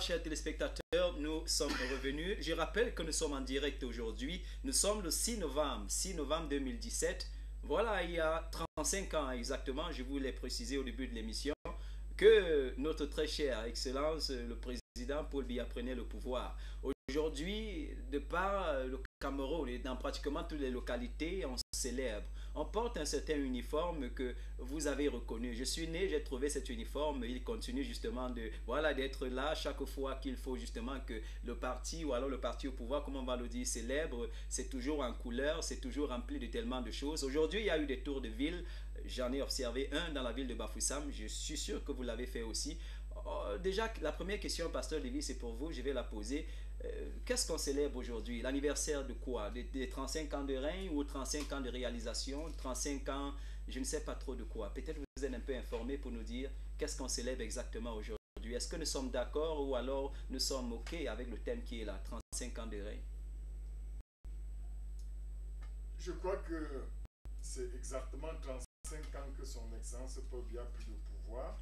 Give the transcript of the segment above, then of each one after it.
Chers téléspectateurs, nous sommes revenus. Je rappelle que nous sommes en direct aujourd'hui. Nous sommes le 6 novembre 2017. Voilà, il y a 35 ans exactement, je voulais préciser au début de l'émission, que notre très cher Excellence, le président Paul Biya prenait le pouvoir. Aujourd'hui, de par le Cameroun et dans pratiquement toutes les localités, on célèbre. On porte un certain uniforme que vous avez reconnu. Je suis né, j'ai trouvé cet uniforme. Il continue justement d'être là chaque fois qu'il faut justement que le parti ou alors le parti au pouvoir, comme on va le dire, célèbre. C'est toujours en couleur, c'est toujours rempli de tellement de choses. Aujourd'hui, il y a eu des tours de ville. J'en ai observé un dans la ville de Bafoussam. Je suis sûr que vous l'avez fait aussi. Déjà, la première question, Pasteur Lévy, c'est pour vous. Je vais la poser. Qu'est-ce qu'on célèbre aujourd'hui? L'anniversaire de quoi? Des 35 ans de règne ou 35 ans de réalisation? 35 ans, je ne sais pas trop de quoi. Peut-être vous êtes un peu informé pour nous dire qu'est-ce qu'on célèbre exactement aujourd'hui. Est-ce que nous sommes d'accord ou alors nous sommes OK avec le thème qui est là, 35 ans de règne? Je crois que c'est exactement 35 ans que son Excellence Paul Biya a pris le pouvoir,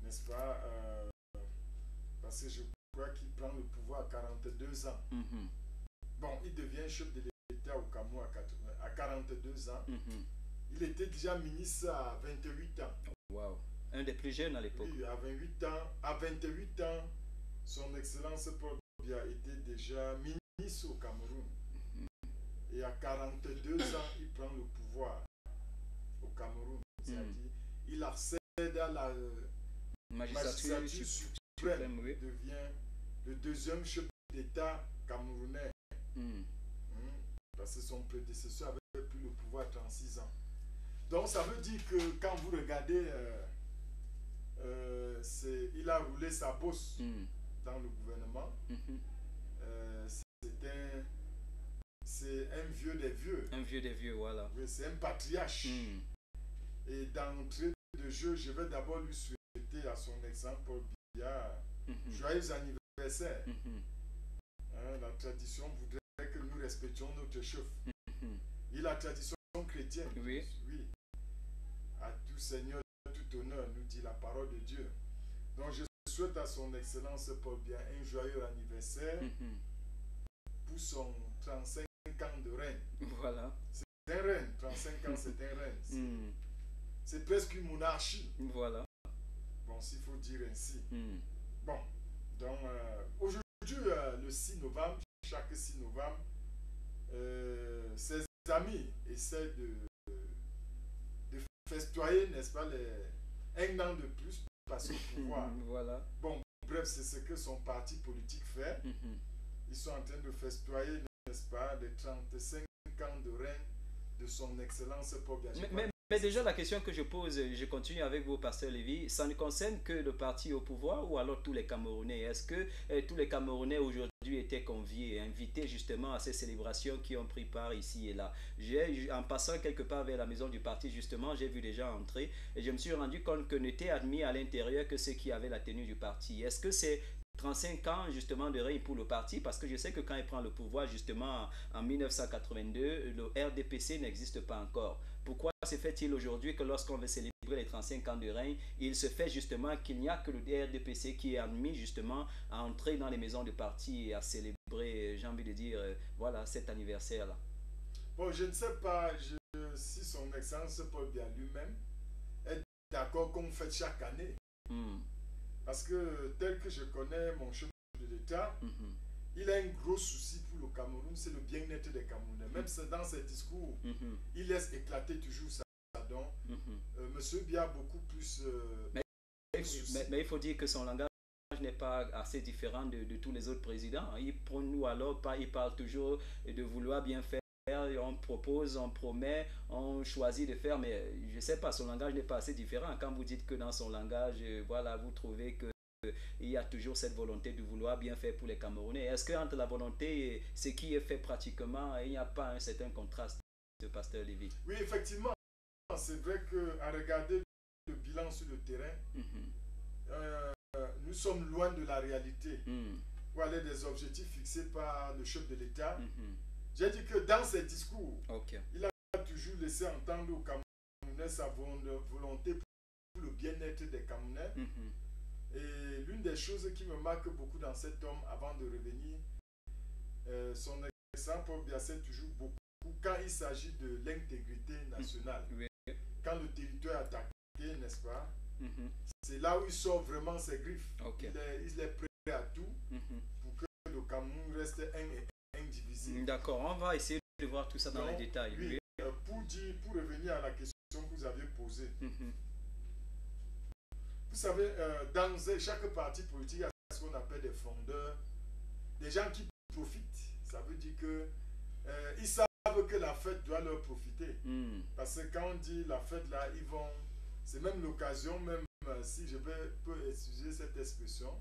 n'est-ce pas? Parce que je crois qu'il prend le pouvoir à 42 ans. Bon, il devient chef de l'État au Cameroun à 42 ans. Il était déjà ministre à 28 ans. Wow. Un des plus jeunes à l'époque. Oui, à 28 ans, son Excellence Paul Biya était déjà ministre au Cameroun. Et à 42 ans, il prend le pouvoir au Cameroun. C'est-à-dire, il accède à la magistrature suprême, oui. Devient le deuxième chef d'État camerounais. Parce que son prédécesseur avait pris le pouvoir à 36 ans. Donc ça veut dire que quand vous regardez, il a roulé sa bosse dans le gouvernement. C'est un vieux des vieux. Un vieux des vieux, voilà. Oui, c'est un patriarche. Et d'entrée de jeu, je vais d'abord lui souhaiter à son exemple Paul Biya joyeux anniversaire. La tradition voudrait que nous respections notre chef. Il a la tradition chrétienne. Oui. Oui. À tout Seigneur, tout honneur, nous dit la parole de Dieu. Donc je souhaite à son Excellence Paul Biya un joyeux anniversaire pour son 35 ans de règne. Voilà. C'est un règne. 35 ans, c'est un règne. C'est presque une monarchie. Voilà. Bon, s'il faut dire ainsi. Bon, donc aujourd'hui, le 6 novembre, chaque 6 novembre, ses amis essaient de festoyer, n'est-ce pas, un an de plus passer au pouvoir. Voilà. Bon, bref, c'est ce que son parti politique fait. Ils sont en train de festoyer, n'est-ce pas, les 35 ans de règne de son Excellence Paul Biya. Mais déjà, la question que je pose, je continue avec vous, Pasteur Lévy, ça ne concerne que le parti au pouvoir ou alors tous les Camerounais? Est-ce que tous les Camerounais aujourd'hui étaient conviés, invités justement à ces célébrations qui ont pris part ici et là? En passant quelque part vers la maison du parti, justement, j'ai vu des gens entrer et je me suis rendu compte que n'étaient admis à l'intérieur que ceux qui avaient la tenue du parti. Est-ce que c'est 35 ans justement de règne pour le parti? Parce que je sais que quand il prend le pouvoir justement en 1982, le RDPC n'existe pas encore. Pourquoi se fait-il aujourd'hui que lorsqu'on veut célébrer les 35 ans de règne, il se fait justement qu'il n'y a que le RDPC qui est admis justement à entrer dans les maisons de parti et à célébrer, j'ai envie de dire, voilà, cet anniversaire-là? Bon, je ne sais pas si son Excellence Paul Biya lui-même est d'accord qu'on fête chaque année. Parce que tel que je connais mon chef de l'État, il a un gros souci pour le Cameroun, c'est le bien-être des Camerounais. Même dans ses discours, il laisse éclater toujours ça. Donc, Monsieur Biya a beaucoup plus... mais il faut dire que son langage n'est pas assez différent de tous les autres présidents. Il parle toujours de vouloir bien faire. On propose, on promet, on choisit de faire, mais je ne sais pas, son langage n'est pas assez différent. Quand vous dites que dans son langage, voilà, vous trouvez que il y a toujours cette volonté de vouloir bien faire pour les Camerounais. Est-ce qu'entre la volonté et ce qui est fait pratiquement, il n'y a pas un certain contraste, pasteur Lévy? Oui, effectivement, c'est vrai qu'à regarder le bilan sur le terrain, nous sommes loin de la réalité. Voilà des objectifs fixés par le chef de l'État. J'ai dit que dans ses discours, il a toujours laissé entendre aux Camerounais sa volonté pour le bien-être des Camerounais. Et l'une des choses qui me marque beaucoup dans cet homme, avant de revenir, son excellent Paul Biya, c'est toujours beaucoup quand il s'agit de l'intégrité nationale. Quand le territoire est attaqué, n'est-ce pas? C'est là où il sort vraiment ses griffes. Il est prêt à tout pour que le Cameroun reste indivisible. D'accord, on va essayer de voir tout ça dans les détails. Oui, pour revenir à la question que vous aviez posée. Vous savez, dans chaque parti politique, il y a ce qu'on appelle des fondeurs, des gens qui profitent. Ça veut dire que ils savent que la fête doit leur profiter. Parce que quand on dit la fête là, ils vont... C'est même l'occasion, même si je peux utiliser cette expression,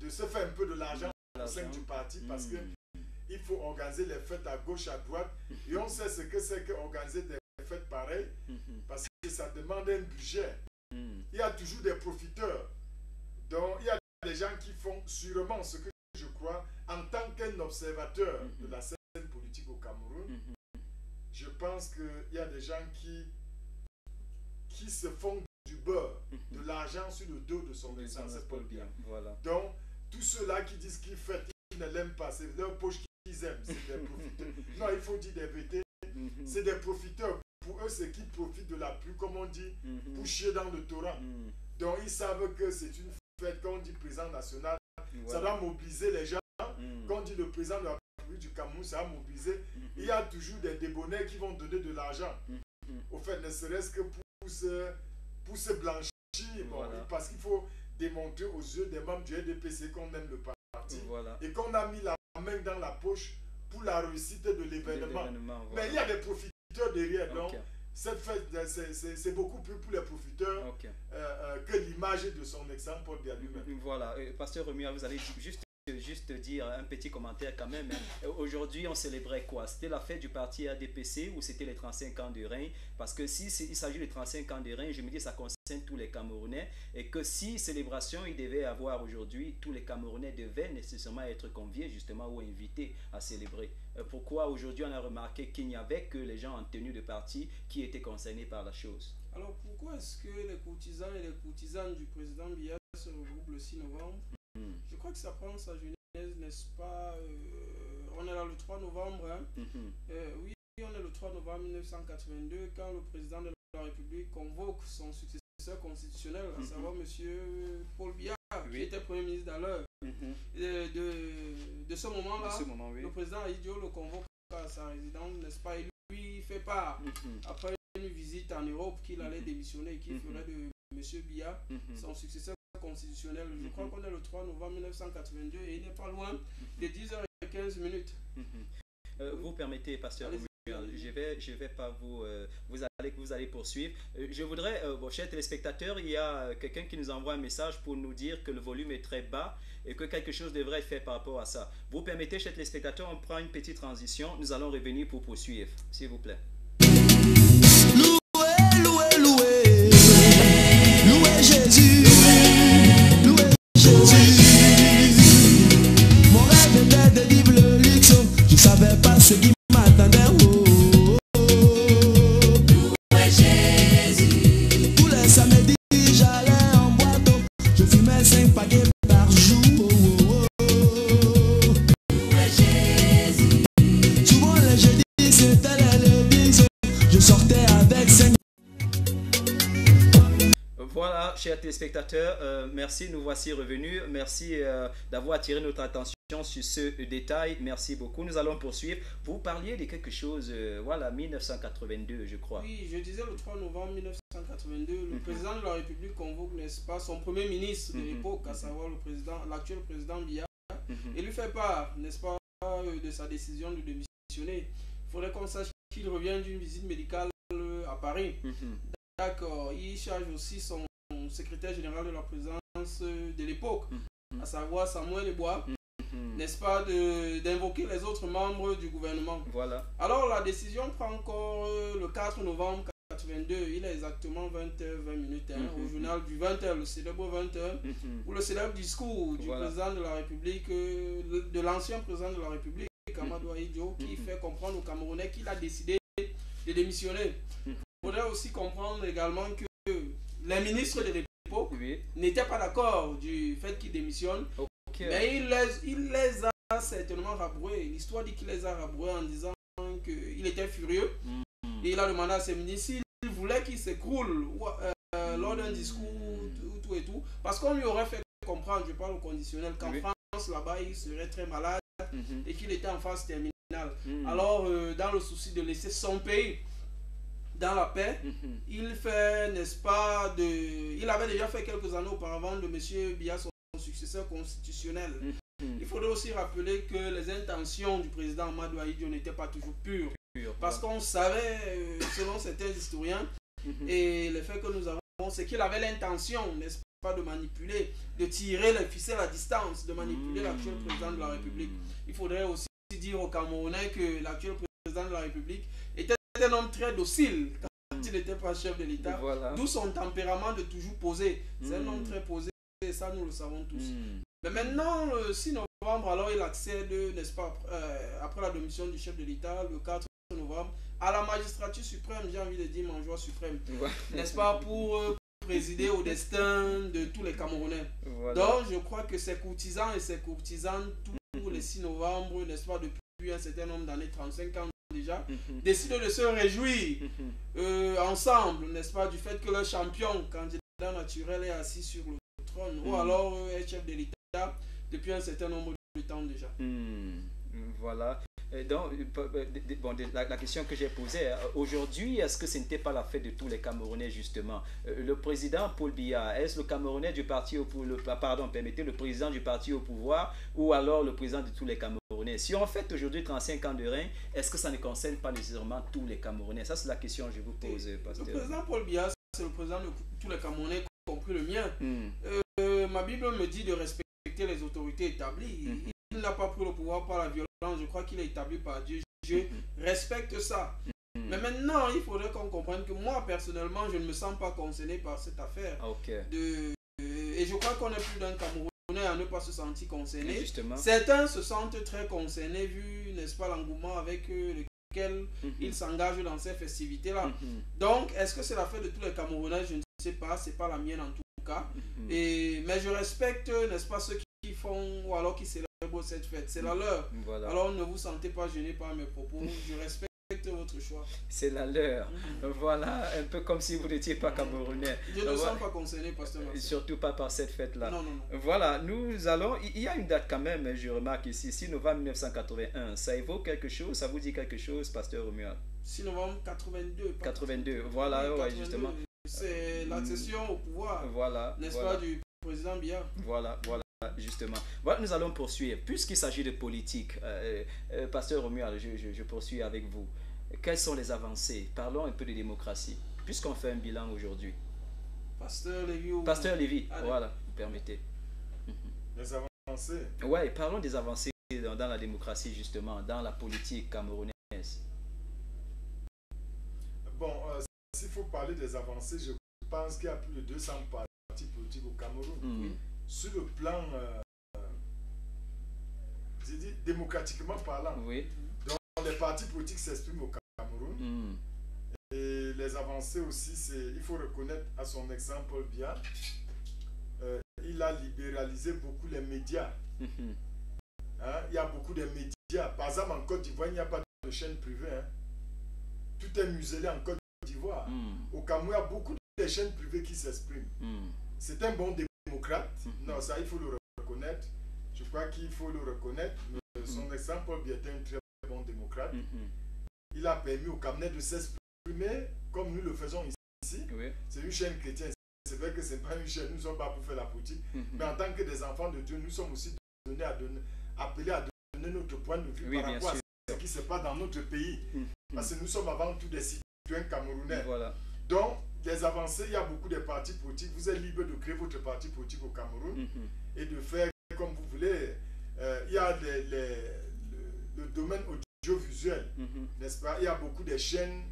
de se faire un peu de l'argent au sein du parti, parce que il faut organiser les fêtes à gauche, à droite, et on sait ce que c'est qu'organiser des fêtes pareilles, parce que ça demande un budget. Il y a toujours des profiteurs. Donc il y a des gens qui font sûrement ce que je crois, en tant qu'un observateur de la scène politique au Cameroun, je pense qu'il y a des gens qui se font du beurre, de l'argent sur le dos de son excellence Paul Biya. Donc, tous ceux-là qui disent qu'ils fêtent, ils ne l'aiment pas, c'est leur poche qu'ils aiment, c'est des profiteurs. Non, il faut dire des vérités, c'est des profiteurs. Pour eux, c'est qu'ils profitent de la pluie, comme on dit, pour chier dans le torrent. Donc, ils savent que c'est une fête, quand on dit président national, ça doit mobiliser les gens. Quand on dit le président de la République du Cameroun, ça va mobiliser. Il y a toujours des débonnés qui vont donner de l'argent. Au fait, ne serait-ce que pour se blanchir, parce qu'il faut démontrer aux yeux des membres du RDPC qu'on aime le parti et qu'on a mis la main dans la poche pour la réussite de l'événement. Mais il y a des profiteurs derrière. Donc, cette fête, c'est beaucoup plus pour les profiteurs que l'image de son excellent Paul Biya lui-même. Voilà, pasteur Romuald, vous allez juste dire un petit commentaire quand même. Aujourd'hui, on célébrait quoi? C'était la fête du parti RDPC ou c'était les 35 ans de règne? Parce que si il s'agit des 35 ans de règne, je me dis que ça concerne tous les Camerounais et que si célébration il devait avoir aujourd'hui, tous les Camerounais devaient nécessairement être conviés justement ou invités à célébrer. Pourquoi aujourd'hui on a remarqué qu'il n'y avait que les gens en tenue de parti qui étaient concernés par la chose? Alors pourquoi est-ce que les courtisans et les courtisanes du président Biya se regroupent le 6 novembre? Je crois que ça prend sa genèse, n'est-ce pas? On est là le 3 novembre. Hein? Oui, on est le 3 novembre 1982 quand le président de la République convoque son successeur constitutionnel, à savoir M. Paul Biya, qui était Premier ministre d'alors. De ce moment-là, le président Aïdjo le convoque à sa résidence, n'est-ce pas? Et lui, il fait part, après une visite en Europe, qu'il allait démissionner et qu'il ferait de M. Biya son successeur constitutionnel. Je crois qu'on est le 3 novembre 1982 et il n'est pas loin de 10h15. Vous permettez, pasteur, je vais pas vous allez poursuivre. Je voudrais, chers téléspectateurs, il y a quelqu'un qui nous envoie un message pour nous dire que le volume est très bas et que quelque chose devrait être fait par rapport à ça. Vous permettez, chers téléspectateurs, on prend une petite transition. Nous allons revenir pour poursuivre, s'il vous plaît. Louez Jésus, louez Jésus. Mon rêve était de vivre le luxe, je savais pas ce qui m'attendait. Louez Jésus. Tous les samedis j'allais en boîte, je fumais 5 paquets par jour. Louez Jésus. Souvent les jeudis c'était les lundis, je sortais avec 5. Voilà, chers téléspectateurs, merci, nous voici revenus. Merci d'avoir attiré notre attention sur ce détail. Merci beaucoup. Nous allons poursuivre. Vous parliez de quelque chose, voilà, 1982, je crois. Oui, je disais le 3 novembre 1982, le président de la République convoque, n'est-ce pas, son premier ministre de l'époque, à savoir l'actuel président Biya, et lui fait part, n'est-ce pas, de sa décision de démissionner. Il faudrait qu'on sache qu'il revient d'une visite médicale à Paris. D'accord, il charge aussi son secrétaire général de la présidence de l'époque, à savoir Samuel Eboa, n'est-ce pas, d'invoquer les autres membres du gouvernement. Voilà. Alors la décision prend encore le 4 novembre 82, il est exactement 20h20 au journal du 20h, le célèbre 20h, où le célèbre discours du président de la République, de l'ancien président de la République, Amadou Ahidjo, qui fait comprendre aux Camerounais qu'il a décidé de démissionner. Il faudrait aussi comprendre également que les ministres de l'époque n'étaient pas d'accord du fait qu'il démissionne, mais il les a certainement rabroués. L'histoire dit qu'il les a rabroués en disant qu'il était furieux et il a demandé à ses ministres s'il voulait qu'il s'écroule lors d'un discours tout et tout, parce qu'on lui aurait fait comprendre, je parle au conditionnel, qu'en France là-bas il serait très malade et qu'il était en phase terminale. Alors dans le souci de laisser son pays dans la paix, il fait, n'est-ce pas, il avait déjà fait quelques années auparavant de M. Biya son successeur constitutionnel. Il faudrait aussi rappeler que les intentions du président Amadou Ahidjo n'étaient pas toujours pures, parce qu'on savait, selon certains historiens, et les faits que nous avons, c'est qu'il avait l'intention, n'est-ce pas, de manipuler, de tirer les ficelles à distance, de manipuler l'actuel président de la République. Il faudrait aussi dire aux Camerounais que l'actuel président de la République était un homme très docile quand il n'était pas chef de l'État, d'où son tempérament de toujours poser. C'est un homme très posé, et ça nous le savons tous. Mais maintenant, le 6 novembre, alors il accède, n'est-ce pas, après la démission du chef de l'État, le 4 novembre, à la magistrature suprême, j'ai envie de dire mangeoire suprême, n'est-ce pas, pour présider au destin de tous les Camerounais. Donc je crois que ces courtisans et ces courtisanes, tous les 6 novembre, n'est-ce pas, depuis un certain nombre d'années, 35 ans déjà, décident de se réjouir ensemble, n'est-ce pas, du fait que leur champion, candidat naturel, est assis sur le trône, ou alors est chef de l'État depuis un certain nombre de temps déjà. Voilà. Donc, bon, la question que j'ai posée, aujourd'hui, est-ce que ce n'était pas la fête de tous les Camerounais, justement? Le président Paul Biya, est-ce le Camerounais du parti au pouvoir, pardon, permettez, le président du parti au pouvoir, ou alors le président de tous les Camerounais? Si on fête aujourd'hui 35 ans de règne, est-ce que ça ne concerne pas nécessairement tous les Camerounais? Ça, c'est la question que je vous pose, pasteur. Le président Paul Biya, c'est le président de tous les Camerounais, y compris le mien. Ma Bible me dit de respecter les autorités établies. Il n'a pas pris le pouvoir par la violence, je crois qu'il est établi par Dieu. Je respecte ça. Mais maintenant, il faudrait qu'on comprenne que moi, personnellement, je ne me sens pas concerné par cette affaire. Et je crois qu'on est plus d'un Camerounais à ne pas se sentir concerné. Certains se sentent très concernés, vu, n'est-ce pas, l'engouement avec lequel ils s'engagent dans ces festivités-là. Donc, est-ce que c'est la fête de tous les Camerounais? Je ne sais pas, c'est pas la mienne en tout cas. Mais je respecte, n'est-ce pas, ceux qui font ou alors qui célèbrent cette fête. C'est la leur. Alors ne vous sentez pas gêné par mes propos. Je respecte votre choix. C'est la leur. Voilà, un peu comme si vous n'étiez pas Camerounais. Je ne me sens pas concerné, pasteur Marcel. Surtout pas par cette fête-là. Non. Voilà, nous allons... Il y a une date quand même, je remarque ici, 6 novembre 1981. Ça évoque quelque chose? Ça vous dit quelque chose, pasteur Romuald? 6 novembre 82. 82, voilà, oui, 82. Justement. C'est l'accession au pouvoir, n'est-ce pas, du président Biya. Voilà. Justement. Voilà, nous allons poursuivre. Puisqu'il s'agit de politique, pasteur Romuald, je poursuis avec vous. Quelles sont les avancées? Parlons un peu de démocratie, puisqu'on fait un bilan aujourd'hui. Pasteur Lévy. Pasteur Lévy, voilà, vous permettez. Les avancées? Oui, parlons des avancées dans la démocratie, justement, dans la politique camerounaise. Bon, s'il faut parler des avancées, je pense qu'il y a plus de 200 partis politiques au Cameroun. Sur le plan, j'ai dit démocratiquement parlant, donc les partis politiques s'expriment au Cameroun. Et les avancées aussi, il faut reconnaître à son exemple Paul Biya, il a libéralisé beaucoup les médias. Il y a beaucoup de médias. Par exemple, en Côte d'Ivoire, il n'y a pas de chaîne privée. Tout est muselé en Côte d'Ivoire. Au Cameroun, il y a beaucoup de chaînes privées qui s'expriment. C'est un bon démocrate. Non, ça, il faut le reconnaître. Je crois qu'il faut le reconnaître. Son exemple, Paul Biya était un très bon démocrate. Il a permis aux Camerounais de s'exprimer comme nous le faisons ici. C'est une chaîne chrétienne. C'est vrai que ce n'est pas une chaîne, nous ne sommes pas pour faire la politique. Mais en tant que des enfants de Dieu, nous sommes aussi appelés à donner notre point de vue par rapport à ce qui se passe dans notre pays. Parce que nous sommes avant tout des citoyens camerounais. Donc, des avancées, il y a beaucoup de partis politiques. Vous êtes libre de créer votre parti politique au Cameroun et de faire comme vous voulez. Il y a le domaine audiovisuel, n'est-ce pas? Il y a beaucoup de chaînes,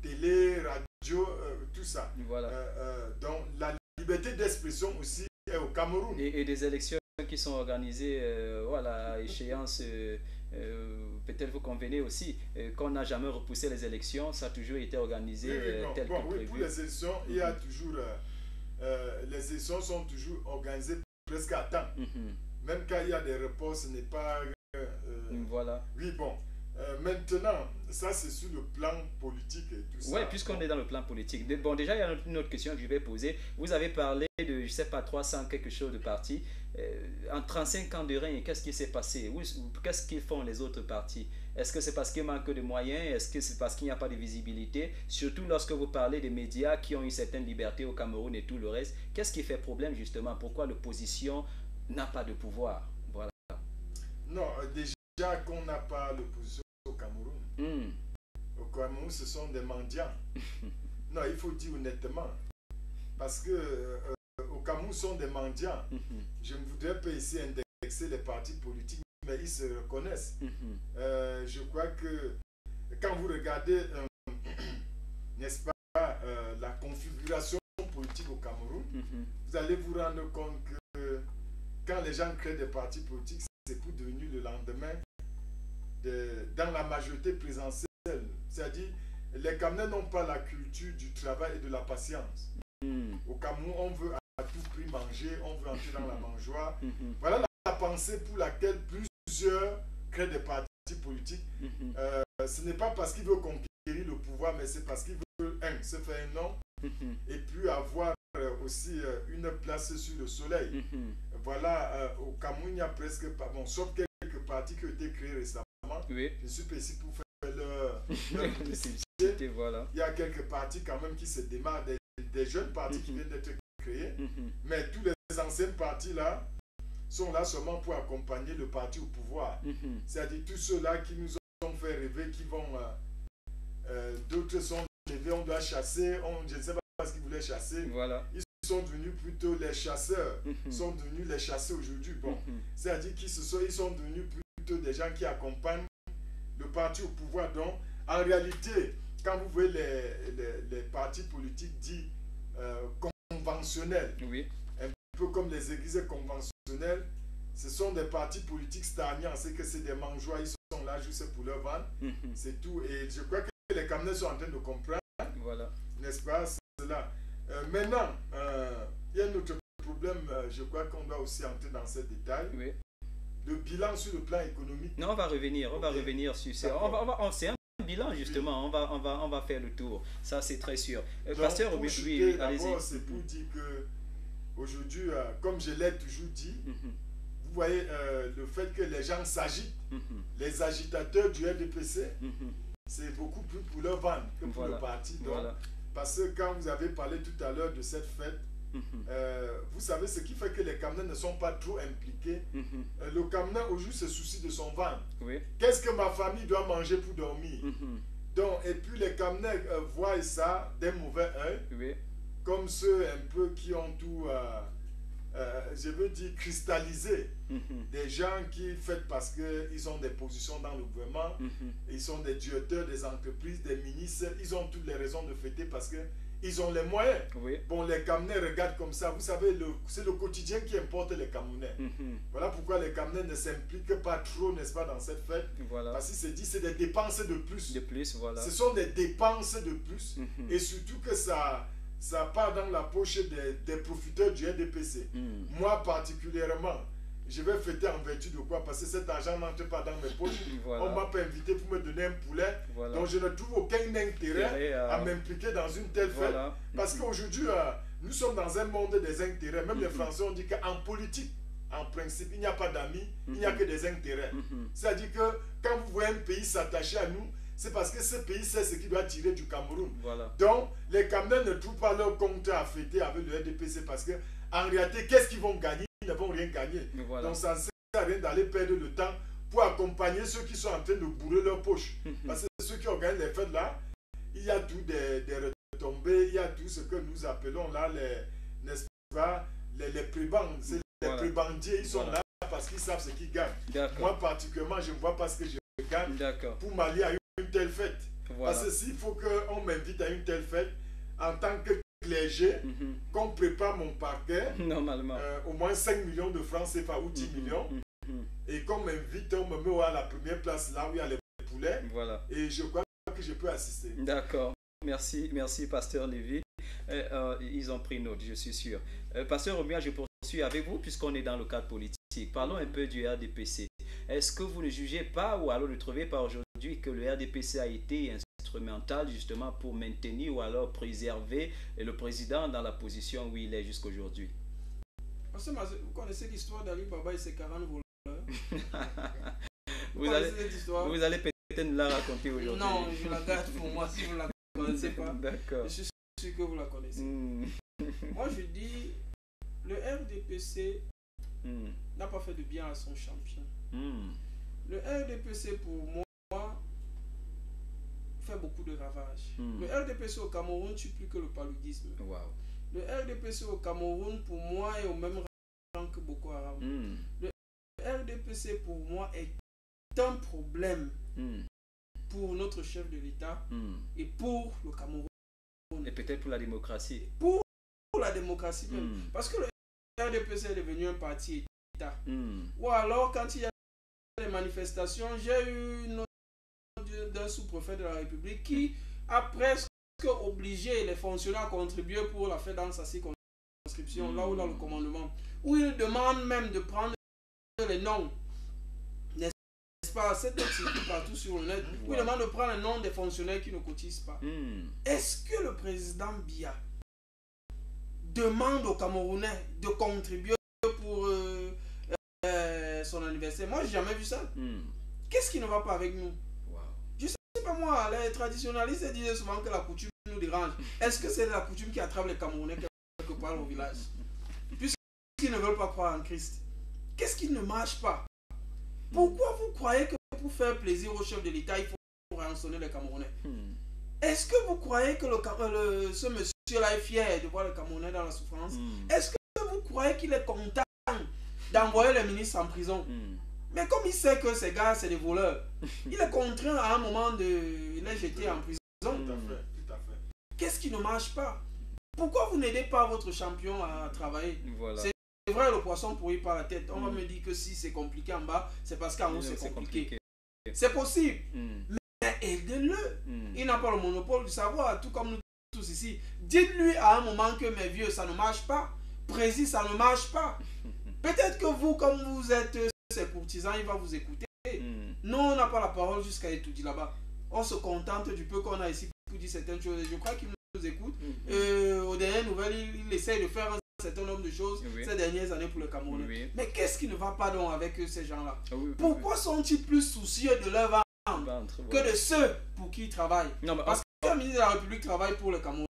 télé, radio, tout ça. Voilà. Donc la liberté d'expression aussi est au Cameroun. Et des élections qui sont organisées voilà, à échéance, peut-être vous convenez aussi, qu'on n'a jamais repoussé les élections, ça a toujours été organisé tel que prévu. Oui, pour les élections, il y a toujours, les élections sont toujours organisées presque à temps. Même quand il y a des reports, ce n'est pas... voilà. Oui, bon. Maintenant, ça c'est sur le plan politique et tout ça. Oui, puisqu'on est dans le plan politique. Bon, déjà, il y a une autre question que je vais poser. Vous avez parlé de, je ne sais pas, 300 quelque chose de partis. En 35 ans de règne, qu'est-ce qui s'est passé? Qu'est-ce qu'ils font les autres partis? Est-ce que c'est parce qu'il manque de moyens? Est-ce que c'est parce qu'il n'y a pas de visibilité? Surtout lorsque vous parlez des médias qui ont une certaine liberté au Cameroun et tout le reste. Qu'est-ce qui fait problème justement? Pourquoi l'opposition n'a pas de pouvoir? Voilà. Non, déjà qu'on n'a pas l'opposition au Cameroun. Au Cameroun, ce sont des mendiants. Non, il faut dire honnêtement. Parce que au Cameroun, ce sont des mendiants. Je ne voudrais pas ici indexer les partis politiques, mais ils se reconnaissent. Je crois que quand vous regardez, n'est-ce pas, la configuration politique au Cameroun, vous allez vous rendre compte que quand les gens créent des partis politiques, c'est pour devenir le lendemain dans la majorité présidentielle. C'est-à-dire, les Camerounais n'ont pas la culture du travail et de la patience. Au Cameroun, on veut à tout prix manger, on veut entrer dans la mangeoire. Voilà la pensée pour laquelle plusieurs créent des partis politiques. Ce n'est pas parce qu'ils veulent conquérir le pouvoir, mais c'est parce qu'ils veulent, se faire un nom et puis avoir aussi une place sur le soleil. Voilà, au Cameroun, il n'y a presque pas, bon, sauf quelques partis qui ont été créés récemment. Oui. Je suis ici pour faire leur publicité. Voilà. Il y a quelques partis quand même qui se démarrent, des jeunes partis qui viennent d'être créés, mais tous les anciens partis là sont là seulement pour accompagner le parti au pouvoir. C'est-à-dire tous ceux-là qui nous ont fait rêver, qui vont, d'autres sont levés, on doit chasser, je ne sais pas ce qu'ils voulaient chasser. Voilà. Ils sont devenus plutôt les chasseurs, sont devenus les chassés aujourd'hui. Bon, c'est-à-dire qu'ils sont devenus plutôt des gens qui accompagnent le parti au pouvoir. Donc, en réalité, quand vous voyez les partis politiques dits conventionnels, un peu comme les églises conventionnelles, ce sont des partis politiques stagnants. C'est que c'est des mangeoires, ils sont là juste pour leur vendre. C'est tout. Et je crois que les Camerounais sont en train de comprendre, voilà, n'est-ce pas, cela. Maintenant, il y a un autre problème, je crois qu'on doit aussi entrer dans ces détails. Le bilan sur le plan économique. Non, on va revenir sur ça. C'est un bilan justement, on va faire le tour. Ça, c'est très sûr. Donc, Pasteur, pour oui, allez-y. C'est pour dire que aujourd'hui, comme je l'ai toujours dit, vous voyez le fait que les gens s'agitent, les agitateurs du RDPC, c'est beaucoup plus pour leur vendre que pour le parti. Donc, parce que quand vous avez parlé tout à l'heure de cette fête, vous savez ce qui fait que les Camerounais ne sont pas trop impliqués. Le Camerounais aujourd'hui se soucie de son ventre. Qu'est-ce que ma famille doit manger pour dormir? Donc, et puis les Camerounais voient ça d'un mauvais œil, comme ceux un peu qui ont tout, je veux dire, cristallisé. Des gens qui fêtent parce qu'ils ont des positions dans le gouvernement, ils sont des directeurs des entreprises, des ministres, ils ont toutes les raisons de fêter parce que ils ont les moyens. Bon, les Camerounais regardent comme ça. Vous savez, c'est le quotidien qui importe les Camerounais. Voilà pourquoi les Camerounais ne s'impliquent pas trop, n'est-ce pas, dans cette fête. Parce qu'ils se disent c'est des dépenses de plus. Ce sont des dépenses de plus. Et surtout que ça part dans la poche des profiteurs du RDPC. Moi, particulièrement, je vais fêter en vertu de quoi? Parce que cet argent n'entre pas dans mes poches. On ne m'a pas invité pour me donner un poulet. Donc je ne trouve aucun intérêt à m'impliquer dans une telle fête. Parce qu'aujourd'hui, nous sommes dans un monde des intérêts. Même les Français ont dit qu'en politique, en principe, il n'y a pas d'amis, il n'y a que des intérêts. C'est-à-dire que quand vous voyez un pays s'attacher à nous, c'est parce que ce pays sait ce qu'il doit tirer du Cameroun. Donc, les Camerounais ne trouvent pas leur compte à fêter avec le RDPC parce que en réalité, qu'est-ce qu'ils vont gagner? Ils ne vont rien gagner. Donc, ça ne sert à rien d'aller perdre le temps pour accompagner ceux qui sont en train de bourrer leur poche. Parce que ceux qui organisent les fêtes là, il y a tout des tomber, il y a tout ce que nous appelons là, n'est-ce pas, les prébendes. C'est les prébendiers, ils sont là parce qu'ils savent ce qu'ils gagnent. Moi, particulièrement, je ne vois pas ce que je gagne pour m'allier à une telle fête. Parce que s'il faut qu'on m'invite à une telle fête, en tant que clergé, qu'on prépare mon parquet, normalement, au moins 5 millions de francs CFA ou 10 millions, et qu'on m'invite, on me met à la première place là où il y a les poulets, et je crois que je peux assister. D'accord. Merci, merci Pasteur Lévy. Ils ont pris note, je suis sûr. Pasteur Romuald, je poursuis avec vous puisqu'on est dans le cadre politique. Parlons un peu du RDPC. Est-ce que vous ne jugez pas ou alors ne trouvez pas aujourd'hui que le RDPC a été instrumental justement pour maintenir ou alors préserver le président dans la position où il est jusqu'aujourd'hui? Vous connaissez l'histoire d'Ali Baba et ses 40 voleurs? Vous allez peut-être nous la raconter aujourd'hui. Non, je la garde pour moi si vous ne la connaissez pas. D'accord. Je suis sûr que vous la connaissez. Moi je dis, le RDPC n'a pas fait de bien à son champion. Le RDPC pour moi fait beaucoup de ravages. Le RDPC au Cameroun tue plus que le paludisme. Le RDPC au Cameroun pour moi est au même rang que Boko Haram. Le RDPC pour moi est un problème pour notre chef de l'État et pour le Cameroun. Et peut-être pour la démocratie. Pour la démocratie même. Parce que le RDPC est devenu un parti État. Ou alors quand il y a des manifestations, j'ai eu une note d'un sous-préfet de la République qui a presque obligé les fonctionnaires à contribuer pour la fête dans sa circonscription, là où dans le commandement, où il demande même de prendre les noms, n'est-ce pas, cette note circule partout sur le net, où il demande de prendre les noms des fonctionnaires qui ne cotisent pas. Est-ce que le président Biya demande aux Camerounais de contribuer pour son anniversaire? Moi, j'ai jamais vu ça. Qu'est-ce qui ne va pas avec nous? Je sais pas moi, les traditionnalistes disaient souvent que la coutume nous dérange. Est-ce que c'est la coutume qui attrape les Camerounais quelque part au village? Puisqu'ils ne veulent pas croire en Christ. Qu'est-ce qui ne marche pas? Pourquoi vous croyez que pour faire plaisir au chef de l'État, il faut rançonner les Camerounais? Est-ce que vous croyez que ce monsieur-là est fier de voir les Camerounais dans la souffrance? Est-ce que vous croyez qu'il est content d'envoyer les ministres en prison? Mais comme il sait que ces gars, c'est des voleurs, il est contraint à un moment de les jeter en prison. Tout à fait. Qu'est-ce qui ne marche pas? Pourquoi vous n'aidez pas votre champion à travailler? C'est vrai, le poisson pourrit par la tête. On va me dire que si c'est compliqué en bas, c'est parce qu'en haut c'est compliqué. C'est possible. Mais aidez-le. Il n'a pas le monopole du savoir, tout comme nous tous ici. Dites-lui à un moment que mes vieux, ça ne marche pas. Précis, ça ne marche pas. Peut-être que vous, comme vous êtes ses courtisans, il va vous écouter. Nous, on n'a pas la parole jusqu'à étudier là-bas. On se contente du peu qu'on a ici pour dire certaines choses. Je crois qu'il nous écoute. Aux dernières nouvelles, il essaye de faire un certain nombre de choses ces dernières années pour le Cameroun. Mais qu'est-ce qui ne va pas donc avec ces gens-là? Pourquoi sont-ils plus soucieux de leur ventre que de ceux pour qui ils travaillent? Parce que le ministre de la République travaille pour le Camerounais.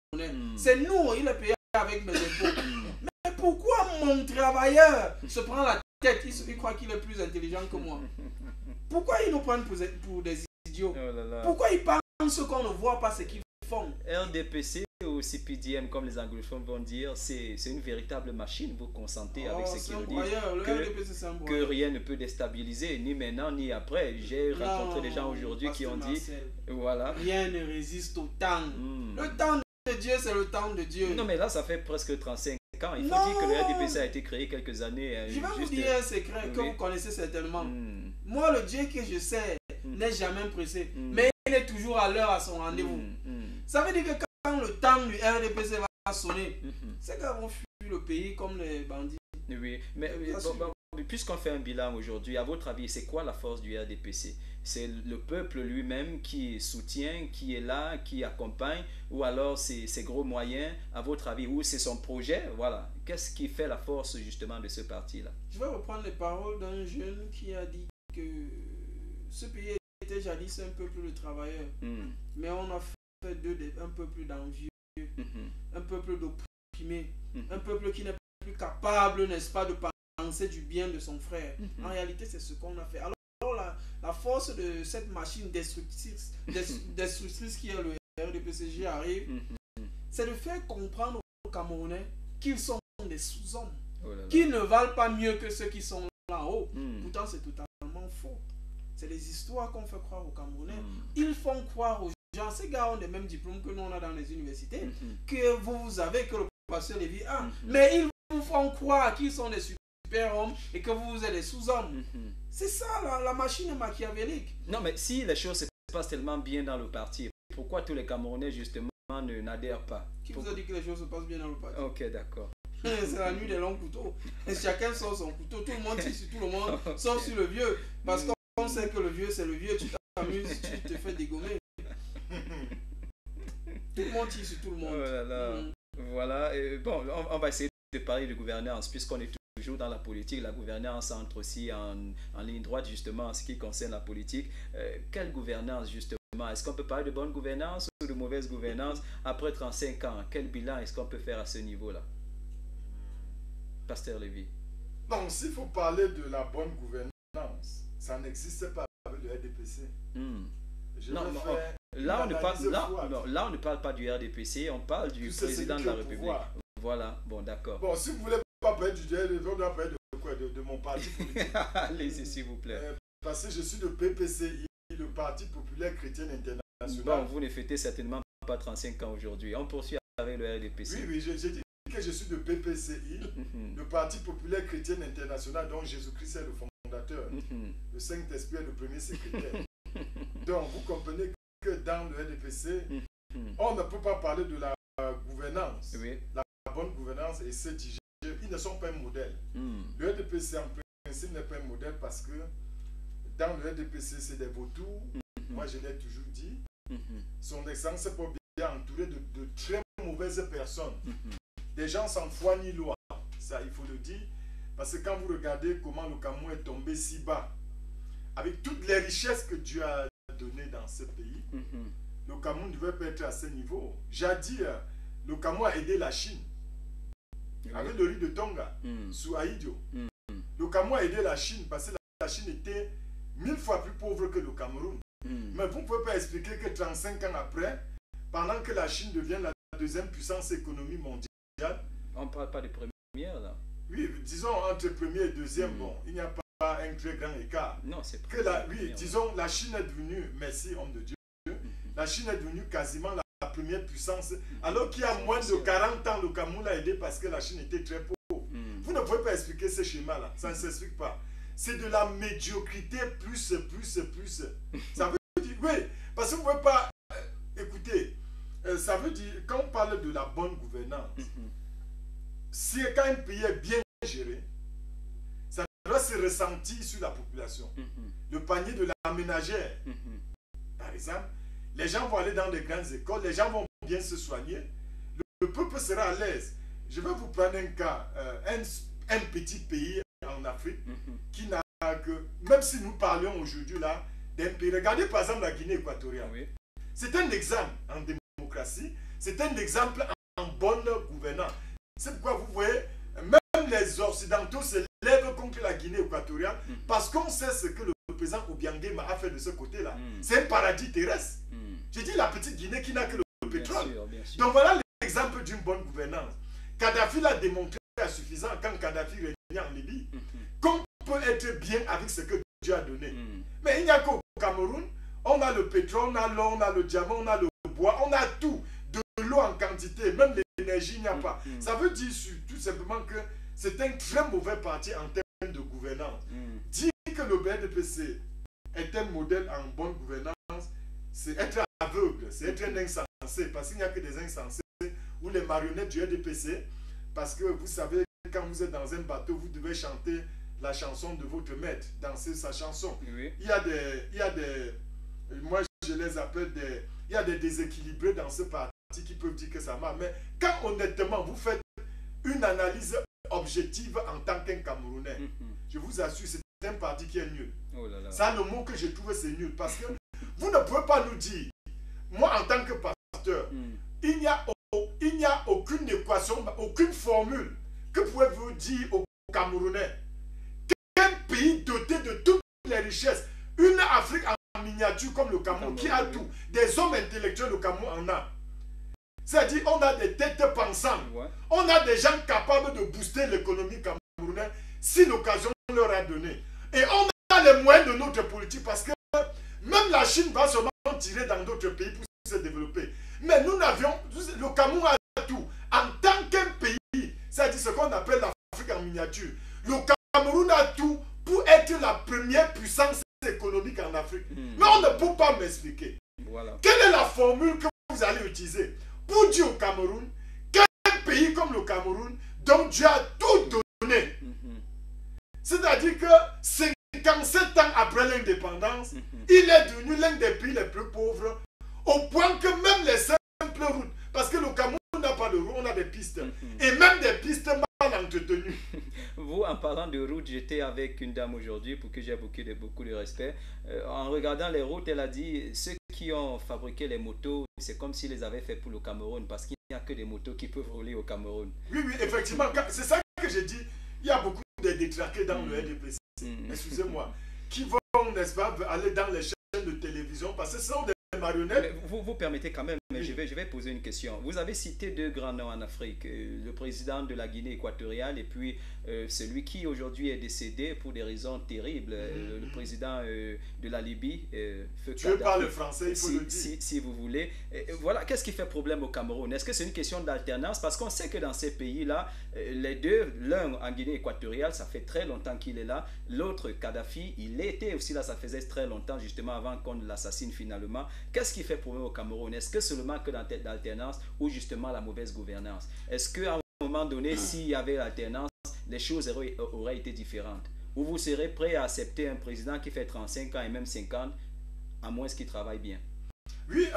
C'est nous, il est payé avec mes impôts. Mais pourquoi mon travailleur se prend la tête? Il croit qu'il est plus intelligent que moi. Pourquoi ils nous prennent pour des idiots? Pourquoi ils pensent qu'on ne voit pas ce qu'ils font? RDPC ou CPDM, comme les anglophones vont dire, c'est une véritable machine. Vous consentez avec ce qu'ils nous disent que rien ne peut déstabiliser, ni maintenant ni après. J'ai rencontré des gens aujourd'hui qui ont dit rien ne résiste au temps. Le temps de Dieu, c'est le temps de Dieu. Non, mais là, ça fait presque 35 ans. Il faut dire que le RDPC a été créé quelques années. Je vais vous dire un secret que vous connaissez certainement. Moi, le Dieu que je sais n'est jamais pressé, mais il est toujours à l'heure à son rendez-vous. Ça veut dire que quand le temps du RDPC va sonner, ces gars vont fuir le pays comme les bandits. Oui, mais puisqu'on fait un bilan aujourd'hui, à votre avis, c'est quoi la force du RDPC? C'est le peuple lui-même qui soutient, qui est là, qui accompagne, ou alors c'est ses gros moyens, à votre avis, ou c'est son projet? Voilà. Qu'est-ce qui fait la force justement de ce parti-là? Je vais reprendre les paroles d'un jeune qui a dit que ce pays était jadis un peuple de travailleurs, mais on a fait un peuple d'envieux, un peuple d'opprimés, un peuple qui n'est plus capable, n'est-ce pas, de penser du bien de son frère. En réalité, c'est ce qu'on a fait. Alors la force de cette machine destructrice qui est le RDPCG arrive, c'est de faire comprendre aux Camerounais qu'ils sont des sous-hommes, Oh là là. qu'ils ne valent pas mieux que ceux qui sont là-haut. Mm. Pourtant, c'est totalement faux. C'est des histoires qu'on fait croire aux Camerounais. Mm. Ils font croire aux gens, ces gars ont les mêmes diplômes que nous on a dans les universités, Mhm. que vous avez, que le pasteur Lévy a. Mhm. Mais ils vous font croire qu'ils sont des super-hommes et que vous êtes des sous-hommes. Mhm. C'est ça la machine machiavélique. Non, mais si les choses se passent tellement bien dans le parti, pourquoi tous les Camerounais, justement, n'adhèrent pas? Qui vous a dit que les choses se passent bien dans le parti? Ok, d'accord. C'est la nuit des longs couteaux. Et chacun sort son couteau. Tout le monde tire sur tout le monde, sauf sur le vieux. Parce qu'on sait que le vieux, c'est le vieux. Tu t'amuses, tu te fais dégommer. Tout le monde tire sur tout le monde. Oh là là. Mm. Voilà. Et bon, on va essayer de parler de gouvernance, puisqu'on est toujours dans la politique. La gouvernance entre aussi en ligne droite, justement, en ce qui concerne la politique. Quelle gouvernance, justement? Est-ce qu'on peut parler de bonne gouvernance ou de mauvaise gouvernance après 35 ans? Quel bilan est-ce qu'on peut faire à ce niveau-là? Pasteur Lévy. Donc, s'il faut parler de la bonne gouvernance, ça n'existe pas avec le RDPC. Hmm. Je Non, vais mais faire Là, on ne parle, analyse froide. là, on ne parle pas du RDPC, on parle du Tout c'est président de celui la qui est au République. pouvoir. Voilà, bon, d'accord. Bon, si vous voulez pas parler du RDPC, on doit parler de quoi? De mon parti politique. Allez-y, s'il vous plaît. Parce que je suis de PPCI, le Parti Populaire Chrétien Bon, International. vous ne fêtez certainement pas 35 ans aujourd'hui. On poursuit avec le RDPC. Oui, j'ai dit que je suis de PPCI, Mhm. le Parti Populaire Chrétien International, dont Jésus-Christ est le fondateur. Mhm. Le Saint-Esprit est le premier secrétaire. Donc, vous comprenez que dans le RDPC, Mhm. on ne peut pas parler de la gouvernance, Oui. la bonne gouvernance et se digérer. Ils ne sont pas un modèle. Mhm. Le RDPC, en principe, n'est pas un modèle parce que dans le RDPC, c'est des vautours. Mhm. Moi, je l'ai toujours dit. Mhm. Son excellence est pas bien entouré de très mauvaises personnes. Mhm. Des gens sans foi ni loi. Ça, il faut le dire. Parce que quand vous regardez comment le Cameroun est tombé si bas, avec toutes les richesses que Dieu a données dans ce pays, Mhm. le Cameroun ne devait pas être à ce niveau. Jadis, le Cameroun a aidé la Chine avec le riz de Tonga, Mhm. sous Haïdio. Mhm. Le Cameroun a aidé la Chine parce que la Chine était 1000 fois plus pauvre que le Cameroun. Mhm. Mais vous ne pouvez pas expliquer que 35 ans après, pendant que la Chine devient la deuxième puissance économique mondiale, On ne parle pas de première, là. oui, disons entre premier et deuxième, Mm. bon, il n'y a pas un très grand écart. Non, c'est Que la, oui, première. disons, la Chine est devenue, merci homme de Dieu, Mhm. la Chine est devenue quasiment la première puissance, alors qu'il y a moins de 40 ans, le Cameroun l'a aidé parce que la Chine était très pauvre. Mhm. Vous ne pouvez pas expliquer ce schéma-là, ça ne s'explique pas. C'est de la médiocrité plus. Ça veut dire, oui, parce que vous ne pouvez pas, écoutez, ça veut dire, quand on parle de la bonne gouvernance, Mhm. si quand un pays est bien géré, ça doit se ressentir sur la population. Mhm. Le panier de la ménagère, Mhm. par exemple, les gens vont aller dans les grandes écoles, les gens vont bien se soigner, le peuple sera à l'aise. Je vais vous prendre un cas, un petit pays en Afrique Mhm. qui n'a que, même si nous parlions aujourd'hui là d'un pays, regardez par exemple la Guinée équatoriale. Oui. C'est un exemple en démocratie, c'est un exemple en bonne gouvernance. C'est pourquoi vous voyez, même les Occidentaux se lèvent contre la Guinée équatoriale Mhm. parce qu'on sait ce que le président Obiangema a fait de ce côté-là. Mhm. C'est un paradis terrestre. Mhm. J'ai dit la petite Guinée qui n'a que le Bien pétrole. sûr, bien sûr. Donc voilà l'exemple d'une bonne gouvernance. Kadhafi l'a démontré à suffisant quand Kadhafi régnait en Libye. Mhm. Qu'on peut être bien avec ce que Dieu a donné. Mhm. Mais il n'y a qu'au Cameroun, on a le pétrole, on a l'or, on a le diamant, on a le bois, on a tout. De l'eau en quantité, même l'énergie, il n'y a pas. Mhm. Ça veut dire tout simplement que c'est un très mauvais parti en termes de gouvernance. Mhm. Dire que le BNDPC est un modèle en bonne gouvernance, c'est être aveugle, c'est être un insensé, parce qu'il n'y a que des insensés ou les marionnettes du RDPC, parce que vous savez, quand vous êtes dans un bateau, vous devez chanter la chanson de votre maître, danser sa chanson. Oui. Il y a des, moi je les appelle il y a des déséquilibrés dans ce parti qui peuvent dire que ça marche, mais quand honnêtement vous faites une analyse objective en tant qu'un Camerounais, Mhm. je vous assure, c'est un parti qui est nul. Oh là là. Ça, le mot que j'ai trouvé, c'est nul. Parce que vous ne pouvez pas nous dire, moi en tant que pasteur, Mhm. il n'y a aucune équation, aucune formule que pouvez-vous dire aux Camerounais qu'un pays doté de toutes les richesses, une Afrique en miniature comme le Cameroun, qui a tout, des hommes intellectuels, le Cameroun en a. C'est-à-dire, on a des têtes pensantes. Ouais. On a des gens capables de booster l'économie camerounaise si l'occasion leur a donné. Et on a les moyens de notre politique parce que même la Chine va seulement tirer dans d'autres pays pour se développer. Mais nous n'avions... Le Cameroun a tout. En tant qu'un pays, c'est-à-dire ce qu'on appelle l'Afrique en miniature, le Cameroun a tout pour être la première puissance économique en Afrique. Mais on ne peut pas m'expliquer. Voilà. Quelle est la formule que vous allez utiliser pour dire au Cameroun qu'un pays comme le Cameroun, dont Dieu a tout donné, c'est-à-dire que 57 ans après l'indépendance, il est devenu l'un des pays les plus pauvres, au point que même les simples routes, parce que le Cameroun n'a pas de route, on a des pistes, et même des pistes mal entretenues. Vous, en parlant de route, j'étais avec une dame aujourd'hui pour que j'ai beaucoup de respect. En regardant les routes, elle a dit ceux qui ont fabriqué les motos, c'est comme s'ils les avaient fait pour le Cameroun, parce qu'il n'y a que des motos qui peuvent rouler au Cameroun. Oui, oui, effectivement, c'est ça que j'ai dit. Il y a beaucoup de détraqués dans le RDPC, excusez-moi, qui vont, n'est-ce pas, aller dans les chaînes de télévision, parce que ce sont des marionnettes. Mais vous permettez quand même, mais je vais poser une question. Vous avez cité deux grands noms en Afrique, le président de la Guinée équatoriale et puis celui qui aujourd'hui est décédé pour des raisons terribles, le président de la Libye, Feu Tu veux parler français, il faut le dire. Si vous voulez. Voilà, qu'est-ce qui fait problème au Cameroun? Est-ce que c'est une question d'alternance? Parce qu'on sait que dans ces pays-là, les deux, l'un en Guinée équatoriale, ça fait très longtemps qu'il est là. L'autre, Kadhafi, il était aussi là, ça faisait très longtemps, justement avant qu'on l'assassine finalement. Qu'est-ce qui fait problème au Cameroun? Est-ce que c'est le manque d'alternance ou justement la mauvaise gouvernance? Est-ce qu'à un moment donné, s'il y avait l'alternance, les choses auraient été différentes? Ou vous serez prêt à accepter un président qui fait 35 ans et même 50, à moins qu'il travaille bien? Oui,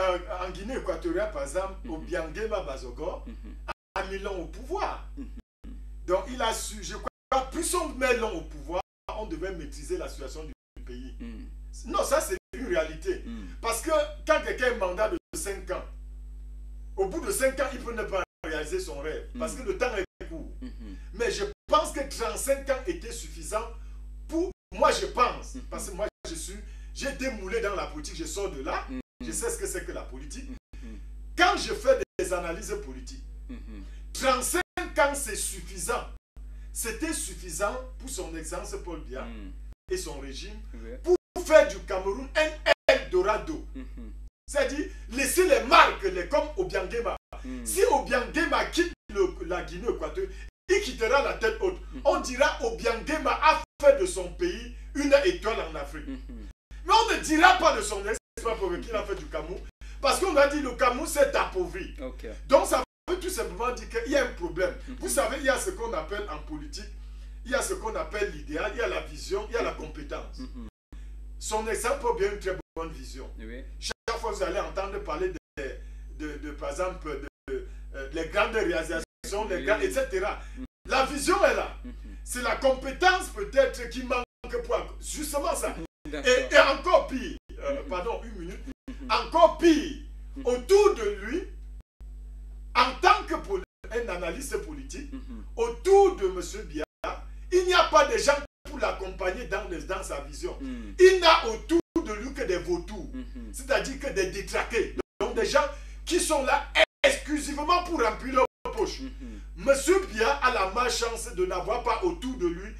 en Guinée équatoriale, par exemple, Obiangema Bazogor a mis l'homme au pouvoir. Donc il a su, je crois, plus on met l'homme au pouvoir, on devait maîtriser la situation du pays. Non, ça c'est une réalité. Parce que quand quelqu'un a un mandat de 5 ans, au bout de 5 ans, il peut ne pas réaliser son rêve. Parce que le temps est court. Mais je pense que 35 ans était suffisant pour... Moi, je pense. Parce que moi, j'ai été moulé dans la politique, je sors de là. Je sais ce que c'est que la politique. Quand je fais des analyses politiques, 35 ans, c'est suffisant. C'était suffisant pour son excellence Paul Biya et son régime pour faire du Cameroun un Eldorado. C'est-à-dire laisser les marques comme Obiangema. Si Obiangema quitte la Guinée équatoriale, il quittera la tête haute. On dira Obiangema a fait de son pays une étoile en Afrique. Mais on ne dira pas de son exploit pour qu'il a fait du Cameroun. Parce qu'on a dit le Cameroun s'est appauvri. Donc ça veut tout simplement dire qu'il y a un problème. Vous savez, il y a ce qu'on appelle en politique, il y a ce qu'on appelle l'idéal, il y a la vision, il y a la compétence. Son exemple a bien une très bonne vision. Chaque fois que vous allez entendre parler par exemple, les grandes réalisations, etc. La vision est là. C'est la compétence peut-être qui manque pour justement ça. Et encore pire, pardon, une minute, encore pire, autour de lui, en tant qu'un analyste politique, autour de M. Biya, il n'y a pas de gens pour l'accompagner dans sa vision. Il n'a autour de lui que des vautours, c'est-à-dire que des détraqués. Donc des gens qui sont là exclusivement pour remplir leur poche. M. Biya a la malchance de n'avoir pas autour de lui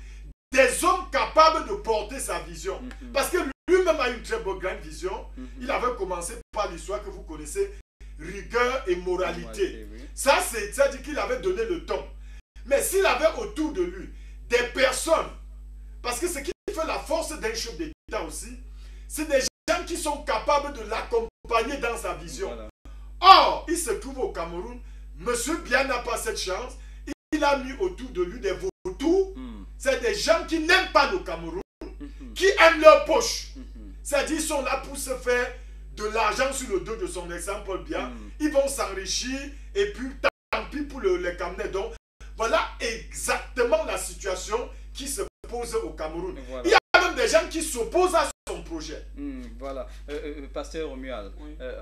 des hommes capables de porter sa vision. Parce que lui-même a une très bonne grande vision. Il avait commencé par l'histoire que vous connaissez, rigueur et moralité. Ça, c'est-à-dire qu'il avait donné le ton. Mais s'il avait autour de lui des personnes, parce que ce qui fait la force d'un chef d'État aussi, c'est des gens qui sont capables de l'accompagner dans sa vision. Or, il se trouve au Cameroun, M. Biya n'a pas cette chance. Il a mis autour de lui des vautours. C'est des gens qui n'aiment pas le Cameroun, qui aiment leur poche. C'est-à-dire qu'ils sont là pour se faire de l'argent sur le dos de son exemple Paul Biya. Ils vont s'enrichir et puis tant pis pour les Camerounais. Donc, voilà exactement la situation qui se pose au Cameroun. Il y a même des gens qui s'opposent à son projet. Voilà. Pasteur Romuald,